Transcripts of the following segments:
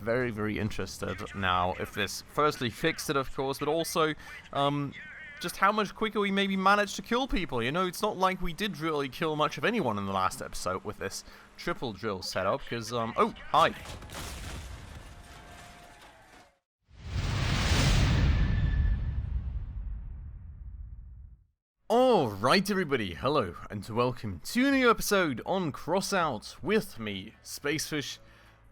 very, very interested now if this firstly fixed it, of course, but also just how much quicker we maybe managed to kill people. You know, it's not like we did really kill much of anyone in the last episode with this triple drill setup, because, oh, hi. Alright everybody, hello and welcome to a new episode on Crossout with me, Spacefish,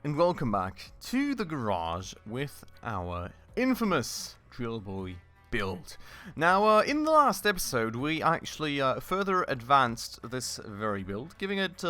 and welcome back to the garage with our infamous Drill Boy build. Now, in the last episode, we actually further advanced this very build, giving it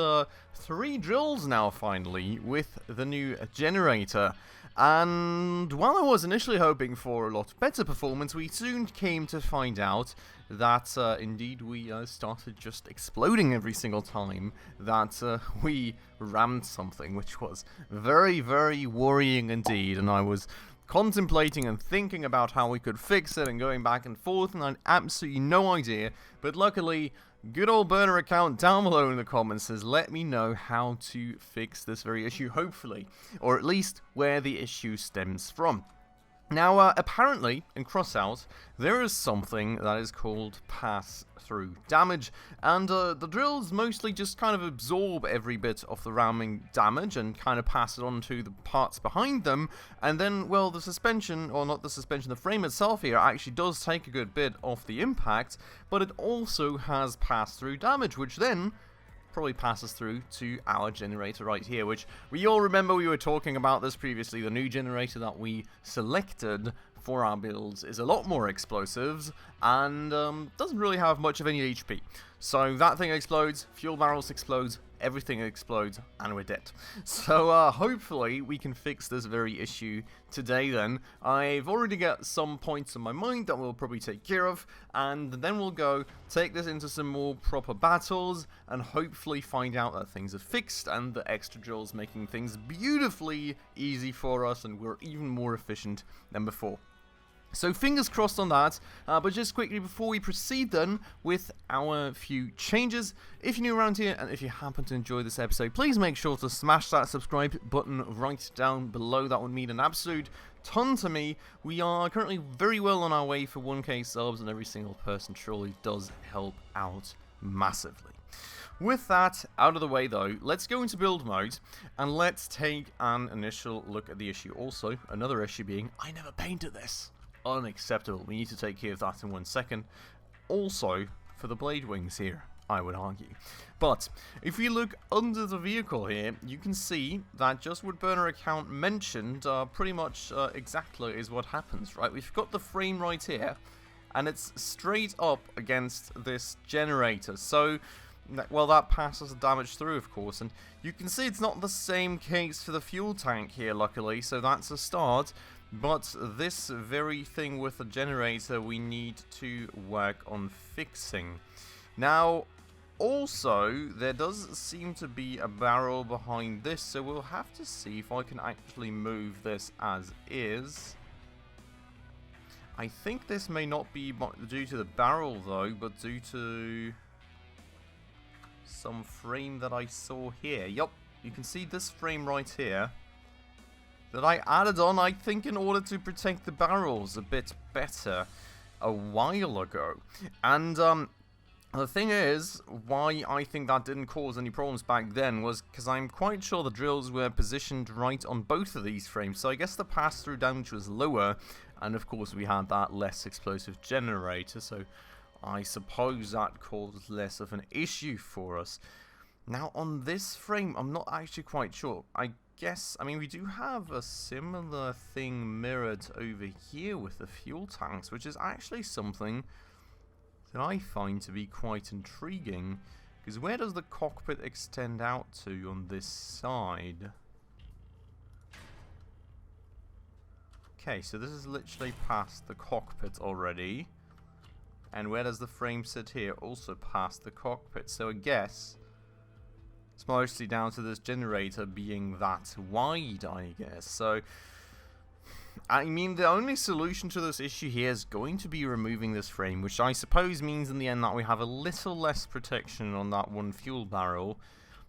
3 drills now finally with the new generator. And while I was initially hoping for a lot better performance, we soon came to find out that indeed we started just exploding every single time that we rammed something, which was very, very worrying indeed. And I was contemplating and thinking about how we could fix it and going back and forth, and I had absolutely no idea. But luckily, good old burner account down below in the comments says let me know how to fix this very issue, hopefully, or at least where the issue stems from. Now, apparently, in Crossout, there is something that is called pass-through damage, and the drills mostly just kind of absorb every bit of the ramming damage and kind of pass it on to the parts behind them, and then, well, the suspension, or not the suspension, the frame itself here actually does take a good bit of the impact, but it also has pass-through damage, which then probably passes through to our generator right here, which we all remember we were talking about this previously. The new generator that we selected for our builds is a lot more explosives and doesn't really have much of any HP. So that thing explodes, fuel barrels explodes, everything explodes, and we're dead. So hopefully we can fix this very issue today then. I've already got some points in my mind that we'll probably take care of, and then we'll go take this into some more proper battles and hopefully find out that things are fixed and the extra drills making things beautifully easy for us and we're even more efficient than before. So fingers crossed on that, but just quickly before we proceed then with our few changes, if you're new around here and if you happen to enjoy this episode, please make sure to smash that subscribe button right down below. That would mean an absolute ton to me. We are currently very well on our way for 1k subs, and every single person truly does help out massively. With that out of the way though, let's go into build mode and let's take an initial look at the issue. Also, another issue being, I never painted this. Unacceptable. We need to take care of that in 1 second. Also, for the blade wings here, I would argue. But if you look under the vehicle here, you can see that just what burner account mentioned pretty much exactly is what happens, right? We've got the frame right here, and it's straight up against this generator. So, well, that passes the damage through, of course, and you can see it's not the same case for the fuel tank here, luckily, so that's a start. But this very thing with the generator we need to work on fixing. Now, also, there does seem to be a barrel behind this, so we'll have to see if I can actually move this as is. I think this may not be due to the barrel though, but due to some frame that I saw here. Yup, you can see this frame right here that I added on, I think, in order to protect the barrels a bit better a while ago. And the thing is, why I think that didn't cause any problems back then was because I'm quite sure the drills were positioned right on both of these frames. So I guess the pass-through damage was lower, and of course we had that less explosive generator, so I suppose that caused less of an issue for us. Now on this frame, I'm not actually quite sure. I guess, I mean, we do have a similar thing mirrored over here with the fuel tanks, which is actually something that I find to be quite intriguing, because where does the cockpit extend out to on this side? Okay, so this is literally past the cockpit already, and where does the frame sit here? Also past the cockpit, so I guess it's mostly down to this generator being that wide, I guess. So, I mean, the only solution to this issue here is going to be removing this frame, which I suppose means in the end that we have a little less protection on that one fuel barrel.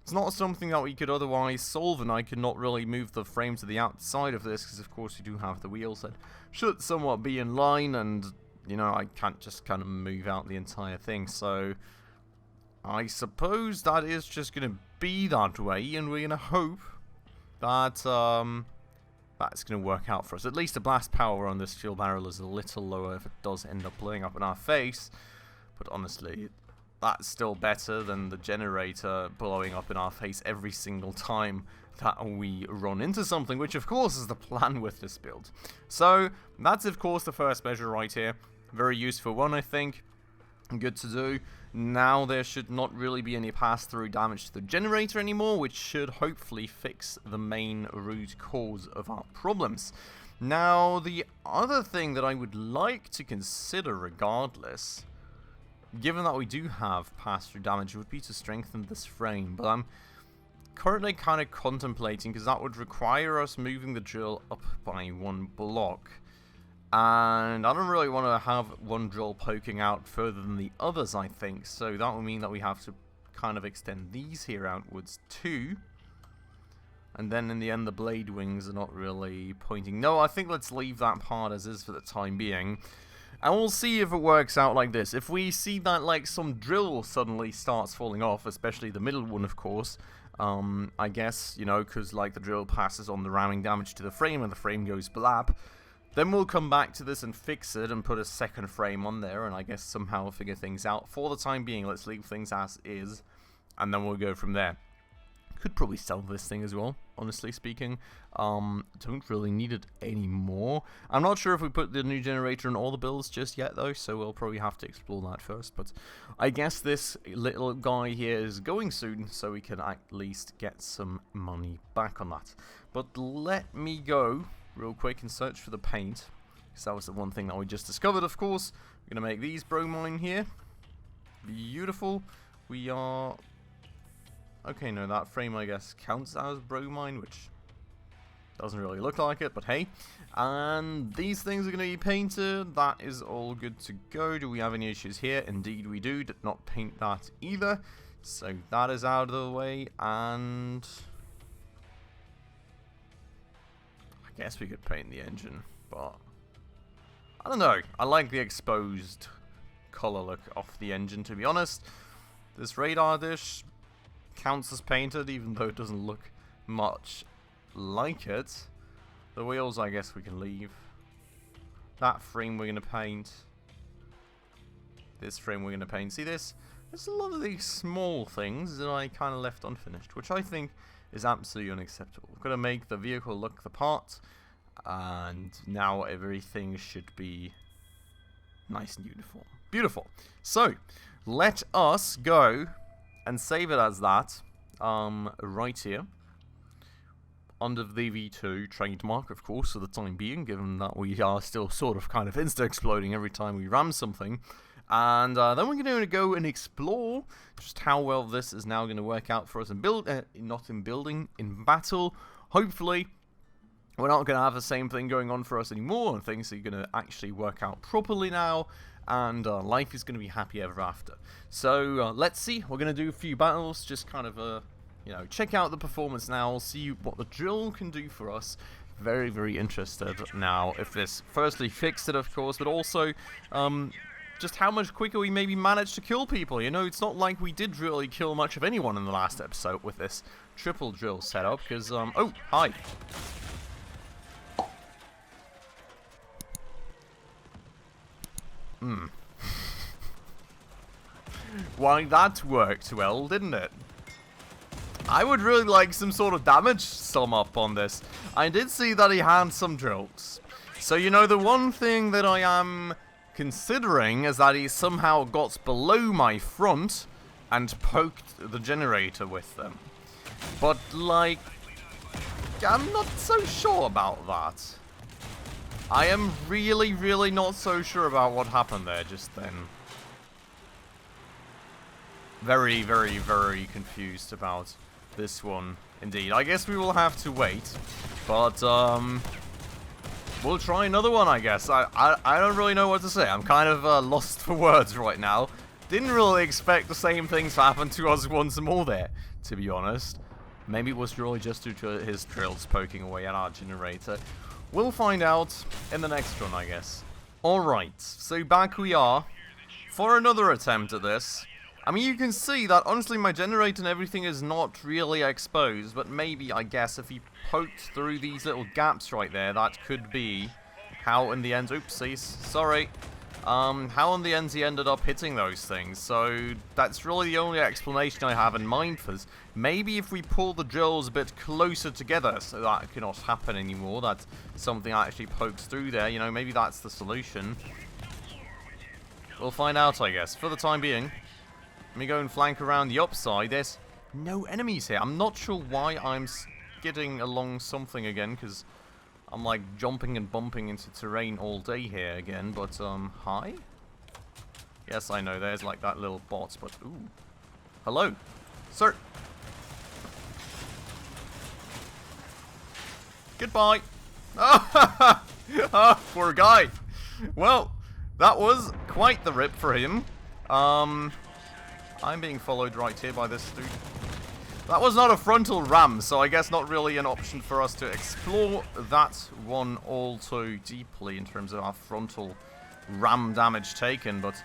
It's not something that we could otherwise solve, and I could not really move the frame to the outside of this, because of course you do have the wheels that should somewhat be in line, and, you know, I can't just kind of move out the entire thing, so I suppose that is just going to be that way, and we're going to hope that that's going to work out for us. At least the blast power on this fuel barrel is a little lower if it does end up blowing up in our face, but honestly, that's still better than the generator blowing up in our face every single time that we run into something, which of course is the plan with this build. So that's of course the first measure right here. Very useful one, I think. Good to do. Now there should not really be any pass-through damage to the generator anymore, which should hopefully fix the main root cause of our problems. Now the other thing that I would like to consider regardless, given that we do have pass-through damage, would be to strengthen this frame, but I'm currently kind of contemplating, because that would require us moving the drill up by one block, and I don't really want to have one drill poking out further than the others, I think, so that would mean that we have to kind of extend these here outwards too, and then in the end the blade wings are not really pointing. No, I think let's leave that part as is for the time being. And we'll see if it works out like this. If we see that, like, some drill suddenly starts falling off, especially the middle one, of course, I guess, you know, because, like, the drill passes on the ramming damage to the frame and the frame goes blab, then we'll come back to this and fix it and put a second frame on there and I guess somehow figure things out. For the time being, let's leave things as is, and then we'll go from there. Could probably sell this thing as well, honestly speaking. Don't really need it anymore. I'm not sure if we put the new generator in all the builds just yet though, so we'll probably have to explore that first. But I guess this little guy here is going soon, so we can at least get some money back on that. But let me go real quick and search for the paint, because that was the one thing that we just discovered, of course. We're going to make these bromine here. Beautiful. We are... Okay, no, that frame, I guess, counts as bromine, which doesn't really look like it, but hey. And these things are going to be painted. That is all good to go. Do we have any issues here? Indeed we do. Did not paint that either. So that is out of the way, and... I guess we could paint the engine, but... I don't know. I like the exposed color look of the engine, to be honest. This radar dish counts as painted, even though it doesn't look much like it. The wheels, I guess we can leave. That frame we're going to paint. This frame we're going to paint. See this? There's a lot of these small things that I kind of left unfinished, which I think is absolutely unacceptable. We're going to make the vehicle look the part, and now everything should be nice and uniform. Beautiful. So, let us go and save it as that, right here, under the V2 trademark, of course, for the time being, given that we are still sort of kind of insta-exploding every time we ram something. And then we're going to go and explore just how well this is now going to work out for us in build, not in building, in battle. Hopefully, we're not going to have the same thing going on for us anymore, and things are going to actually work out properly now, and life is going to be happy ever after. So let's see. We're going to do a few battles, just kind of you know, check out the performance now, see what the drill can do for us. Very, very interested now if this firstly fixed it, of course, but also just how much quicker we maybe managed to kill people. You know, it's not like we did really kill much of anyone in the last episode with this triple drill setup, because oh, hi. Why, that worked well, didn't it? I would really like some sort of damage sum up on this. I did see that he had some drills. So, you know, the one thing that I am considering is that he somehow got below my front and poked the generator with them. But, like, I'm not so sure about that. I am really, really not so sure about what happened there just then. Very, very, very confused about this one, indeed. I guess we will have to wait, but we'll try another one, I guess. I don't really know what to say. I'm kind of lost for words right now. Didn't really expect the same things to happen to us once more there, to be honest. Maybe it was really just due to his drills poking away at our generator. We'll find out in the next run, I guess. Alright, so back we are for another attempt at this. I mean, you can see that honestly my generator and everything is not really exposed, but maybe, I guess, if he poked through these little gaps right there, that could be how in the end, oopsies, sorry, how in the end he ended up hitting those things. So that's really the only explanation I have in mind for this. Maybe if we pull the drills a bit closer together so that cannot happen anymore, that something actually pokes through there, you know, maybe that's the solution. We'll find out, I guess. For the time being, let me go and flank around the upside. There's no enemies here. I'm not sure why I'm skidding along something again, because I'm like jumping and bumping into terrain all day here again, but hi? Yes, I know, there's like that little bot, but ooh. Hello, sir. Goodbye. Oh, poor guy. Well, that was quite the rip for him. I'm being followed right here by this dude. That was not a frontal ram, so I guess not really an option for us to explore that one all too deeply in terms of our frontal ram damage taken. But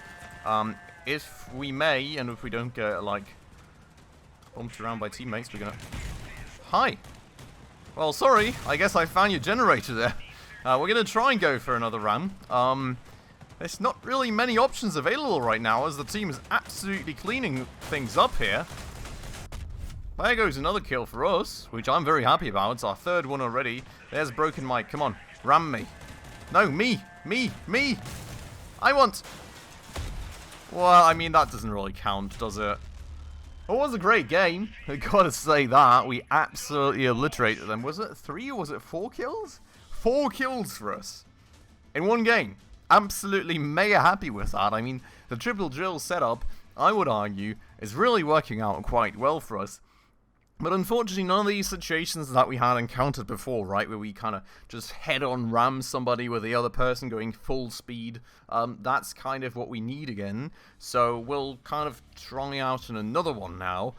if we may, and if we don't get, like, bumped around by teammates, we're gonna... Hi! Well, sorry, I guess I found your generator there. We're gonna try and go for another ram. There's not really many options available right now, as the team is absolutely cleaning things up here. There goes another kill for us, which I'm very happy about. It's our third one already. There's broken mic. Come on, ram me. No, me. I want... Well, I mean, that doesn't really count, does it? It was a great game. I gotta say that. We absolutely obliterated them. Was it 3 or was it 4 kills? 4 kills for us in one game. Absolutely mega happy with that. I mean, the triple drill setup, I would argue, is really working out quite well for us. But unfortunately, none of these situations that we had encountered before, right, where we kind of just head-on ram somebody with the other person going full speed, that's kind of what we need again. So we'll kind of try out in another one now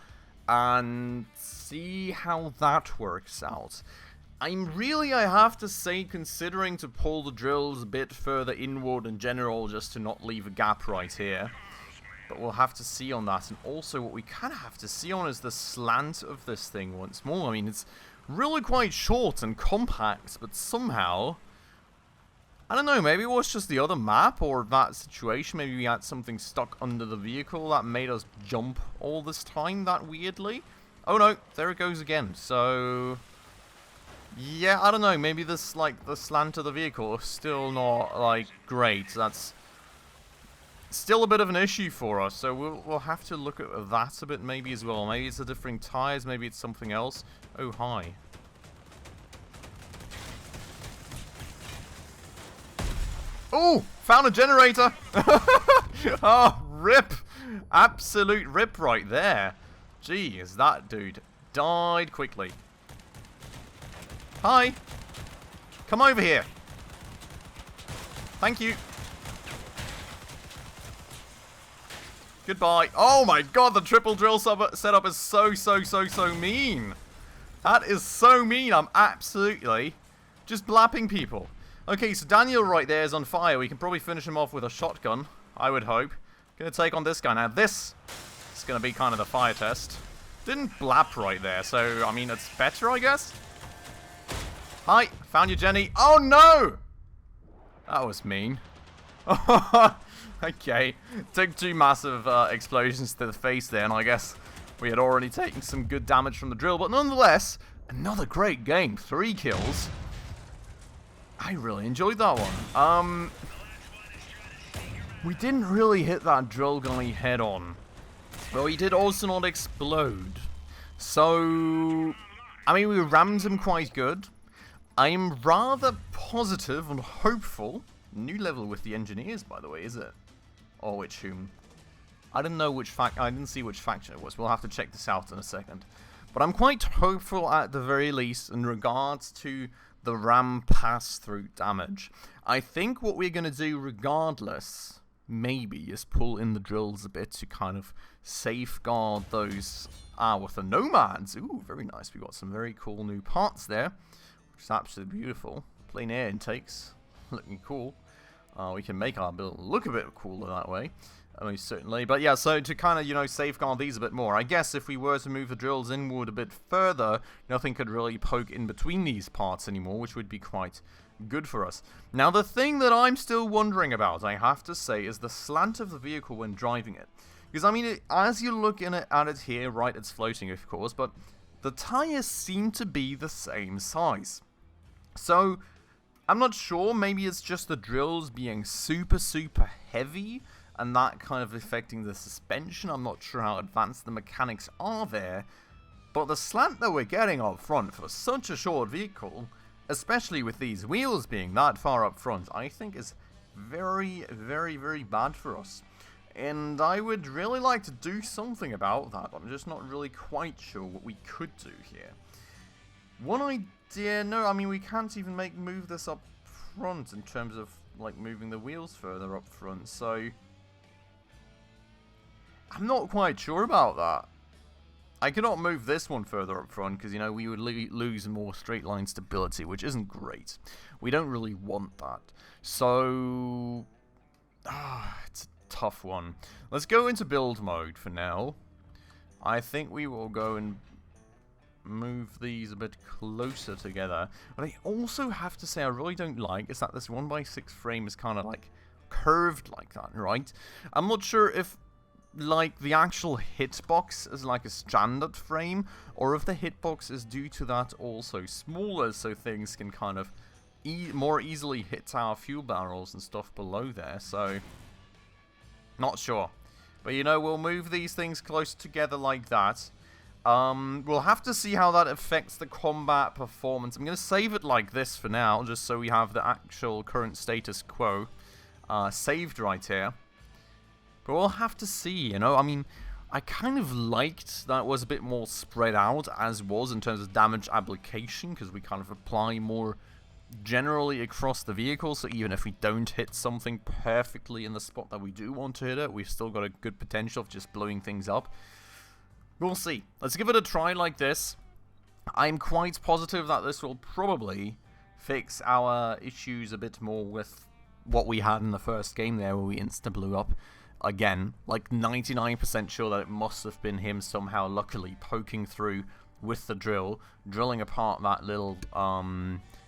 and see how that works out. I have to say, considering to pull the drills a bit further inward in general, just to not leave a gap right here. But we'll have to see on that. And also what we kind of have to see on is the slant of this thing once more. I mean, it's really quite short and compact, but somehow... I don't know, maybe it was just the other map or that situation. Maybe we had something stuck under the vehicle that made us jump all this time that weirdly. Oh no, there it goes again. So... yeah, I don't know. Maybe this, like, the slant of the vehicle is still not, like, great. That's... still a bit of an issue for us, so we'll have to look at that a bit maybe as well. Maybe it's the different tires, maybe it's something else. Oh, hi. Oh, found a generator! Oh, rip! Absolute rip right there. Jeez, that dude died quickly. Hi! Come over here. Thank you. Goodbye. Oh my god, the triple drill setup is so mean. That is so mean. I'm absolutely just blapping people. Okay, so Daniel right there is on fire. We can probably finish him off with a shotgun, I would hope. Gonna take on this guy. Now this is gonna be kind of the fire test. Didn't blap right there, so I mean it's better, I guess. Hi, found you, Jenny. Oh no! That was mean. Okay, took 2 massive explosions to the face there, and I guess we had already taken some good damage from the drill, but nonetheless, another great game. 3 kills. I really enjoyed that one. We didn't really hit that drill gunny head on, but we did also not explode. So, I mean, we rammed him quite good. I'm rather positive and hopeful. New level with the engineers, by the way, is it? Or which whom? I didn't know which I didn't see which faction it was. We'll have to check this out in a second. But I'm quite hopeful at the very least in regards to the ram pass-through damage. I think what we're going to do regardless maybe is pull in the drills a bit to kind of safeguard those with the nomads. Ooh, very nice. We got some very cool new parts there, which is absolutely beautiful. Plain air intakes, looking cool. We can make our build look a bit cooler that way, most certainly. But yeah, so to kind of, you know, safeguard these a bit more, I guess if we were to move the drills inward a bit further, nothing could really poke in between these parts anymore, which would be quite good for us. Now, the thing that I'm still wondering about, I have to say, is the slant of the vehicle when driving it. Because, I mean, as you look at it here, right, it's floating, of course, but the tires seem to be the same size. So I'm not sure, maybe it's just the drills being super heavy and that kind of affecting the suspension. I'm not sure how advanced the mechanics are there, but the slant that we're getting up front for such a short vehicle, especially with these wheels being that far up front, I think is very bad for us. And I would really like to do something about that. I'm just not really quite sure what we could do here. One idea, no, I mean, we can't even move this up front in terms of, like, moving the wheels further up front, so I'm not quite sure about that. I cannot move this one further up front because, you know, we would lose more straight line stability, which isn't great. We don't really want that. So, it's a tough one. Let's go into build mode for now. I think we will go and move these a bit closer together. But I also have to say I really don't like is that this 1x6 frame is kind of like curved like that, right? I'm not sure if like the actual hitbox is like a standard frame, or if the hitbox is due to that also smaller, so things can kind of more easily hit our fuel barrels and stuff below there. So not sure, but you know, we'll move these things close together like that. We'll have to see how that affects the combat performance. I'm going to save it like this for now, just so we have the actual current status quo saved right here. But we'll have to see, you know, I mean, I kind of liked that it was a bit more spread out, as was in terms of damage application, because we kind of apply more generally across the vehicle, so even if we don't hit something perfectly in the spot that we do want to hit it, we've still got a good potential of just blowing things up. We'll see. Let's give it a try like this. I'm quite positive that this will probably fix our issues a bit more with what we had in the first game there, where we insta-blew up. Again, like 99% sure that it must have been him somehow luckily poking through with the drill, drilling apart that little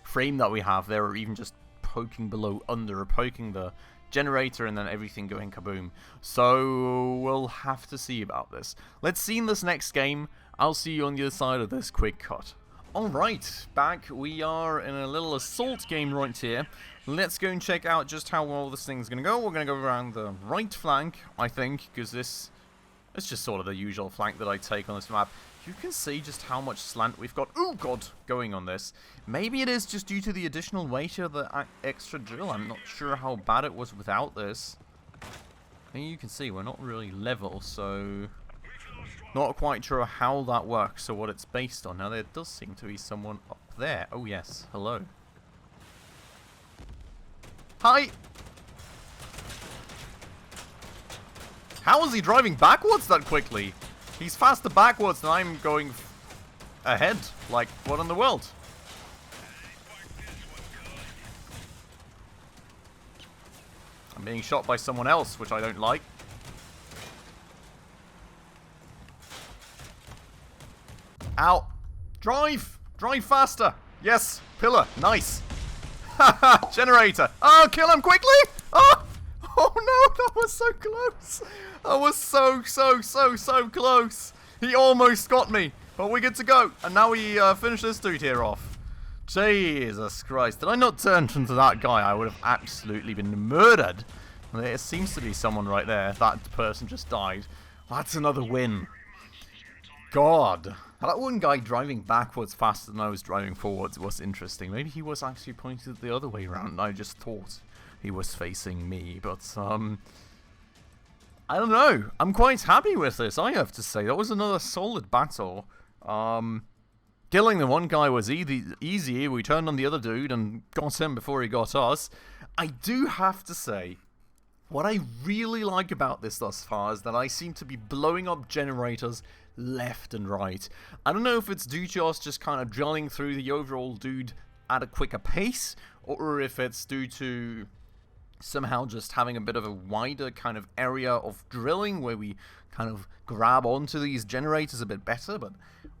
frame that we have there, or even just poking below under, or poking the generator, and then everything going kaboom. So we'll have to see about this. Let's see in this next game. I'll see you on the other side of this quick cut. Alright, back. We are in a little assault game right here. Let's go and check out just how well this thing's going to go. We're going to go around the right flank, I think, because this is just sort of the usual flank that I take on this map. You can see just how much slant we've got, oh god, going on this. Maybe it is just due to the additional weight of the extra drill. I'm not sure how bad it was without this. And you can see we're not really level, so not quite sure how that works or what it's based on. Now there does seem to be someone up there. Oh yes, hello. Hi! How is he driving backwards that quickly? He's faster backwards than I'm going ahead. Like, what in the world? I'm being shot by someone else, which I don't like. Ow! Drive! Drive faster! Yes! Pillar! Nice! Haha! Generator! Oh, kill him quickly! Oh! Oh no! That was so close! That was so close! He almost got me! But we're good to go! And now we finish this dude here off. Jesus Christ. Did I not turn into that guy? I would have absolutely been murdered. There seems to be someone right there. That person just died. That's another win. God. That one guy driving backwards faster than I was driving forwards was interesting. Maybe he was actually pointed the other way around and I just thought he was facing me. But, I don't know. I'm quite happy with this, I have to say. That was another solid battle. Killing the one guy was easy. We turned on the other dude and got him before he got us. I do have to say, What I really like about this thus far is that I seem to be blowing up generators left and right. I don't know if it's due to us just kind of drilling through the overall dude at a quicker pace, or if it's due to somehow just having a bit of a wider kind of area of drilling where we kind of grab onto these generators a bit better, but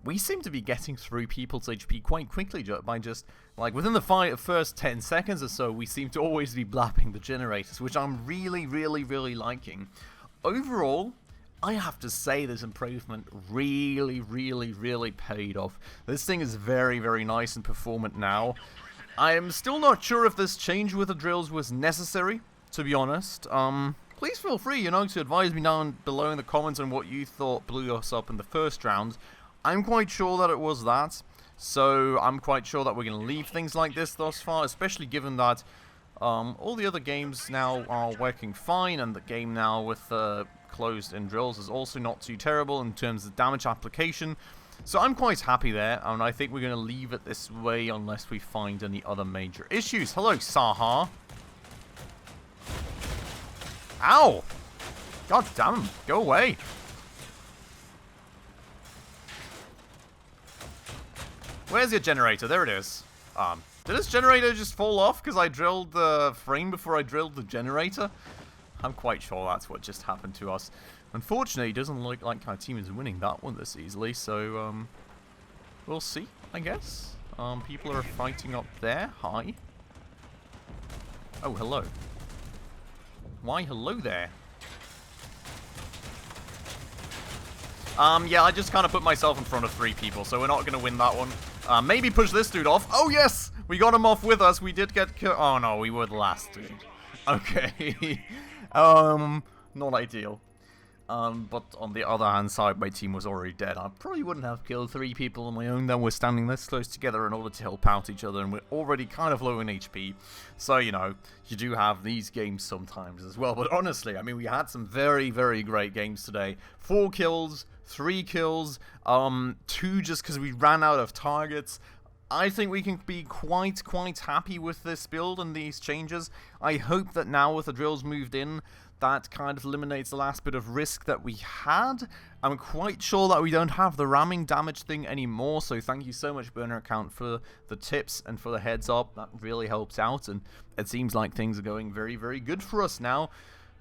we seem to be getting through people's HP quite quickly by just, like, within the first 10 seconds or so, we seem to always be blapping the generators, which I'm really, really, really liking. Overall, I have to say this improvement really, really, really paid off. This thing is very, very nice and performant now. I am still not sure if this change with the drills was necessary, to be honest. Please feel free, to advise me down below in the comments on what you thought blew us up in the first round. I'm quite sure that it was that, so I'm quite sure that we're going to leave things like this thus far, especially given that all the other games now are working fine, and the game now with closed-in drills is also not too terrible in terms of damage application. So I'm quite happy there, and I think we're going to leave it this way unless we find any other major issues. Hello, Saha. Ow! God damn him. Go away. Where's your generator? There it is. Did this generator just fall off because I drilled the frame before I drilled the generator? I'm quite sure that's what just happened to us. Unfortunately, it doesn't look like our team is winning that one this easily, so we'll see, I guess. People are fighting up there. Hi. Oh, hello. Why, hello there. Yeah, I just kind of put myself in front of 3 people, so we're not going to win that one. Maybe push this dude off. Oh, yes! We got him off with us. We did get oh, no, we were the last dude. Okay. Not ideal. But on the other hand side, my team was already dead. I probably wouldn't have killed 3 people on my own. Then we're standing this close together in order to help out each other, and we're already kind of low in HP. So, you do have these games sometimes as well. But honestly, I mean, we had some very, very great games today. 4 kills, 3 kills, 2 just because we ran out of targets. I think we can be quite happy with this build and these changes. I hope that now with the drills moved in, that kind of eliminates the last bit of risk that we had. I'm quite sure that we don't have the ramming damage thing anymore, so thank you so much, Burner Account, for the tips and for the heads up. That really helps out, and it seems like things are going very, very good for us now.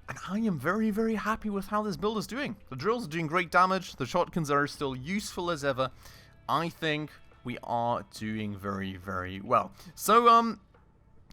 And I am very, very happy with how this build is doing. The drills are doing great damage, the shotguns are still useful as ever. I think we are doing very, very well. So,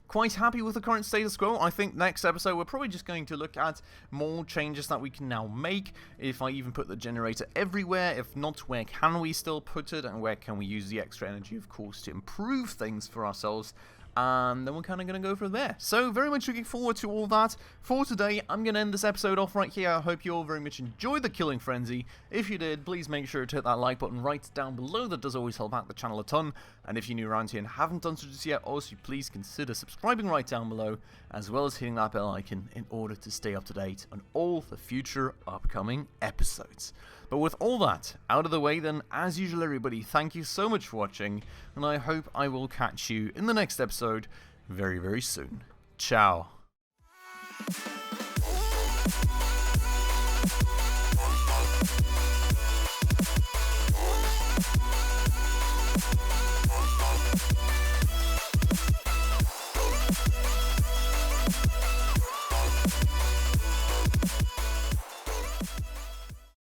quite happy with the current status quo. I think next episode we're probably just going to look at more changes that we can now make. If I even put the generator everywhere, if not, where can we still put it, and where can we use the extra energy, of course, to improve things for ourselves. And then we're kind of going to go from there. So, very much looking forward to all that. For today, I'm going to end this episode off right here. I hope you all very much enjoyed the Killing Frenzy. If you did, please make sure to hit that like button right down below. That does always help out the channel a ton. And if you're new around here and haven't done so just yet, also please consider subscribing right down below, as well as hitting that bell icon in order to stay up to date on all the future upcoming episodes. But with all that out of the way, then, as usual, everybody, thank you so much for watching, and I hope I will catch you in the next episode very, very soon. Ciao.